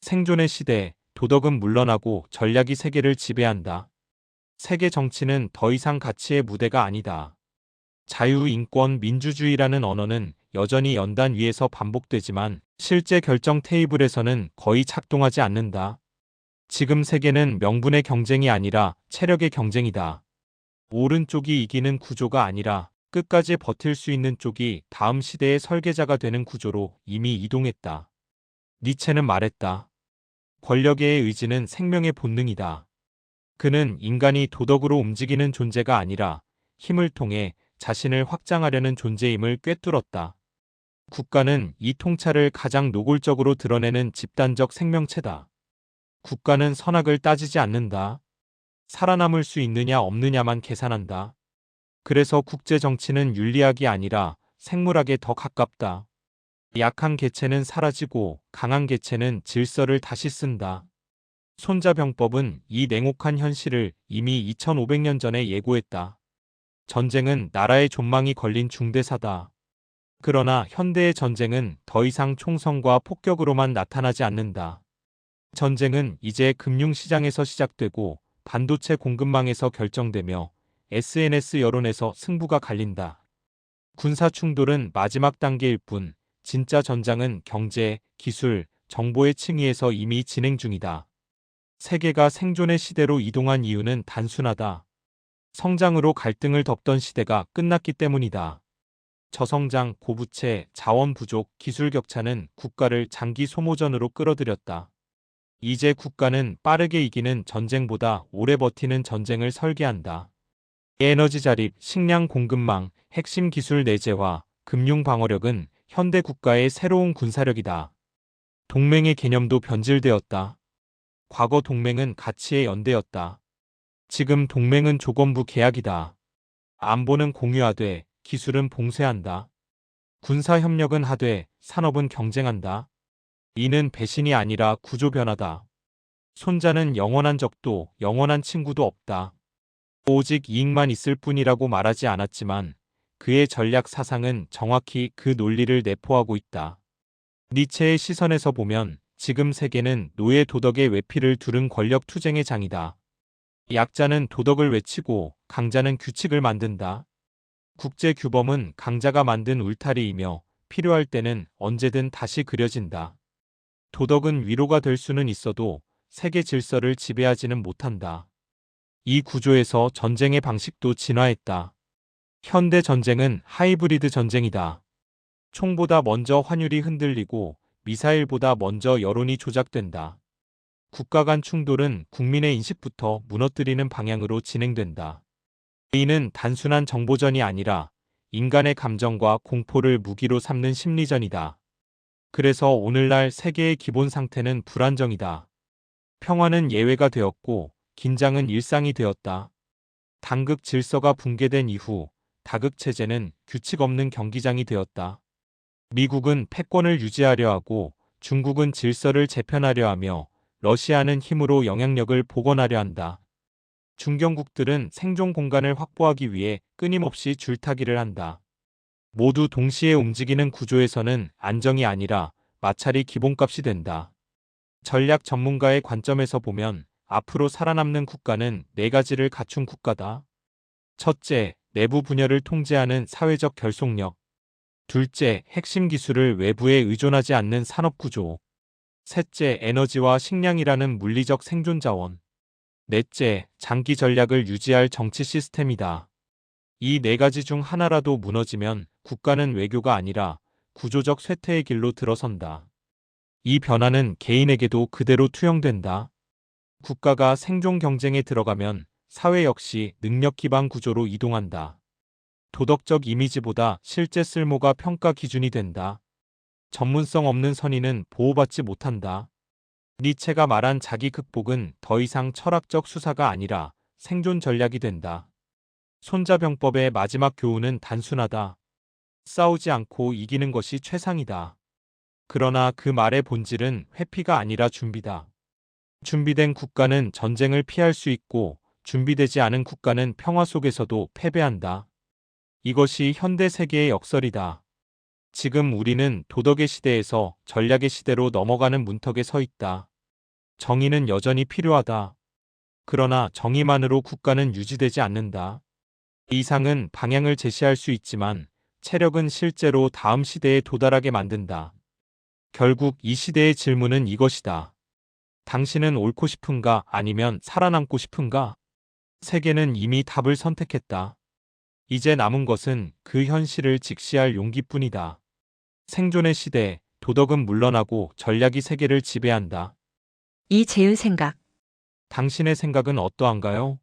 생존의 시대, 도덕은 물러나고 전략이 세계를 지배한다. 세계 정치는 더 이상 가치의 무대가 아니다. 자유, 인권, 민주주의라는 언어는 여전히 연단 위에서 반복되지만 실제 결정 테이블에서는 거의 작동하지 않는다. 지금 세계는 명분의 경쟁이 아니라 체력의 경쟁이다. 오른쪽이 이기는 구조가 아니라 끝까지 버틸 수 있는 쪽이 다음 시대의 설계자가 되는 구조로 이미 이동했다. 니체는 말했다. 권력의 의지는 생명의 본능이다. 그는 인간이 도덕으로 움직이는 존재가 아니라 힘을 통해 자신을 확장하려는 존재임을 꿰뚫었다. 국가는 이 통찰을 가장 노골적으로 드러내는 집단적 생명체다. 국가는 선악을 따지지 않는다. 살아남을 수 있느냐 없느냐만 계산한다. 그래서 국제 정치는 윤리학이 아니라 생물학에 더 가깝다. 약한 개체는 사라지고 강한 개체는 질서를 다시 쓴다. 손자병법은 이 냉혹한 현실을 이미 2500년 전에 예고했다. 전쟁은 나라의 존망이 걸린 중대사다. 그러나 현대의 전쟁은 더 이상 총성과 폭격으로만 나타나지 않는다. 전쟁은 이제 금융시장에서 시작되고 반도체 공급망에서 결정되며 SNS 여론에서 승부가 갈린다. 군사 충돌은 마지막 단계일 뿐 진짜 전장은 경제, 기술, 정보의 층위에서 이미 진행 중이다. 세계가 생존의 시대로 이동한 이유는 단순하다. 성장으로 갈등을 덮던 시대가 끝났기 때문이다. 저성장, 고부채, 자원 부족, 기술 격차는 국가를 장기 소모전으로 끌어들였다. 이제 국가는 빠르게 이기는 전쟁보다 오래 버티는 전쟁을 설계한다. 에너지 자립, 식량 공급망, 핵심 기술 내재화, 금융 방어력은 현대 국가의 새로운 군사력이다. 동맹의 개념도 변질되었다. 과거 동맹은 가치의 연대였다. 지금 동맹은 조건부 계약이다. 안보는 공유하되 기술은 봉쇄한다. 군사협력은 하되 산업은 경쟁한다. 이는 배신이 아니라 구조 변화다. 손자는 영원한 적도 영원한 친구도 없다. 오직 이익만 있을 뿐이라고 말하지 않았지만 그의 전략 사상은 정확히 그 논리를 내포하고 있다. 니체의 시선에서 보면 지금 세계는 노예 도덕의 외피를 두른 권력 투쟁의 장이다. 약자는 도덕을 외치고 강자는 규칙을 만든다. 국제 규범은 강자가 만든 울타리이며 필요할 때는 언제든 다시 그려진다. 도덕은 위로가 될 수는 있어도 세계 질서를 지배하지는 못한다. 이 구조에서 전쟁의 방식도 진화했다. 현대 전쟁은 하이브리드 전쟁이다. 총보다 먼저 환율이 흔들리고 미사일보다 먼저 여론이 조작된다. 국가 간 충돌은 국민의 인식부터 무너뜨리는 방향으로 진행된다. 이는 단순한 정보전이 아니라 인간의 감정과 공포를 무기로 삼는 심리전이다. 그래서 오늘날 세계의 기본 상태는 불안정이다. 평화는 예외가 되었고 긴장은 일상이 되었다. 단극 질서가 붕괴된 이후 다극 체제는 규칙 없는 경기장이 되었다. 미국은 패권을 유지하려 하고 중국은 질서를 재편하려 하며 러시아는 힘으로 영향력을 복원하려 한다. 중견국들은 생존 공간을 확보하기 위해 끊임없이 줄타기를 한다. 모두 동시에 움직이는 구조에서는 안정이 아니라 마찰이 기본값이 된다. 전략 전문가의 관점에서 보면 앞으로 살아남는 국가는 네 가지를 갖춘 국가다. 첫째, 내부 분열을 통제하는 사회적 결속력. 둘째, 핵심 기술을 외부에 의존하지 않는 산업구조. 셋째, 에너지와 식량이라는 물리적 생존 자원. 넷째, 장기 전략을 유지할 정치 시스템이다. 이 네 가지 중 하나라도 무너지면 국가는 외교가 아니라 구조적 쇠퇴의 길로 들어선다. 이 변화는 개인에게도 그대로 투영된다. 국가가 생존 경쟁에 들어가면 사회 역시 능력 기반 구조로 이동한다. 도덕적 이미지보다 실제 쓸모가 평가 기준이 된다. 전문성 없는 선의는 보호받지 못한다. 니체가 말한 자기 극복은 더 이상 철학적 수사가 아니라 생존 전략이 된다. 손자병법의 마지막 교훈은 단순하다. 싸우지 않고 이기는 것이 최상이다. 그러나 그 말의 본질은 회피가 아니라 준비다. 준비된 국가는 전쟁을 피할 수 있고 준비되지 않은 국가는 평화 속에서도 패배한다. 이것이 현대 세계의 역설이다. 지금 우리는 도덕의 시대에서 전략의 시대로 넘어가는 문턱에 서 있다. 정의는 여전히 필요하다. 그러나 정의만으로 국가는 유지되지 않는다. 이상은 방향을 제시할 수 있지만 체력은 실제로 다음 시대에 도달하게 만든다. 결국 이 시대의 질문은 이것이다. 당신은 옳고 싶은가 아니면 살아남고 싶은가? 세계는 이미 답을 선택했다. 이제 남은 것은 그 현실을 직시할 용기뿐이다. 생존의 시대, 도덕은 물러나고 전략이 세계를 지배한다. 이재은 생각. 당신의 생각은 어떠한가요?